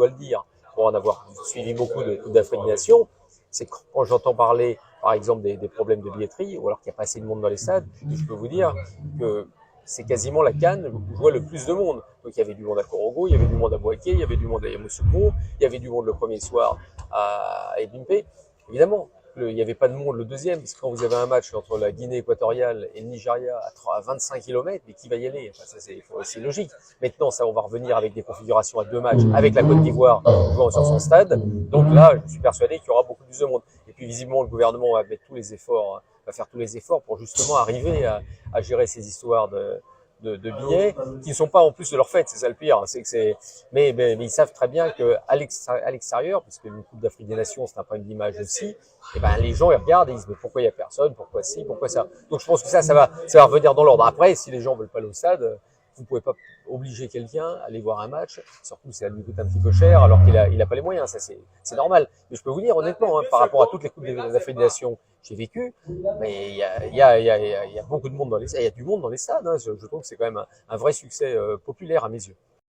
dois le dire, pour en avoir suivi beaucoup de Coupe d'Afrique des Nations, c'est quand j'entends parler, par exemple, des problèmes de billetterie, ou alors qu'il n'y a pas assez de monde dans les stades, je peux vous dire que c'est quasiment la CAN où je vois le plus de monde. Donc il y avait du monde à Korogo, il y avait du monde à Boaké, il y avait du monde à Yamoussoukro, il y avait du monde le premier soir à Ebimpe. Évidemment, il n'y avait pas de monde le deuxième, parce que quand vous avez un match entre la Guinée équatoriale et le Nigeria à 25 km, mais qui va y aller? Enfin, ça, c'est logique. Maintenant, ça, on va revenir avec des configurations à 2 matchs, avec la Côte d'Ivoire jouant sur son stade. Donc là, je suis persuadé qu'il y aura beaucoup plus de monde. Et puis visiblement, le gouvernement va mettre tous les efforts, va faire tous les efforts pour justement arriver à gérer ces histoires de billets qui ne sont pas en plus de leur fait, c'est ça le pire. Mais ils savent très bien qu'à l'extérieur, puisque une Coupe d'Afrique des Nations, c'est un problème d'image aussi, et ben les gens ils regardent et ils disent mais pourquoi il y a personne, pourquoi ci, pourquoi ça. Donc je pense que ça va revenir dans l'ordre. Après, si les gens veulent pas aller au stade, vous pouvez pas obliger quelqu'un à aller voir un match, surtout si ça lui coûte un petit peu cher alors qu'il a pas les moyens, ça c'est normal. Mais je peux vous dire honnêtement, hein, par rapport à toutes les Coupes d'Afrique des Nations que j'ai vécues, mais il y a beaucoup de monde dans les stades, il y a du monde dans les stades, hein. Je trouve que c'est quand même un vrai succès populaire à mes yeux.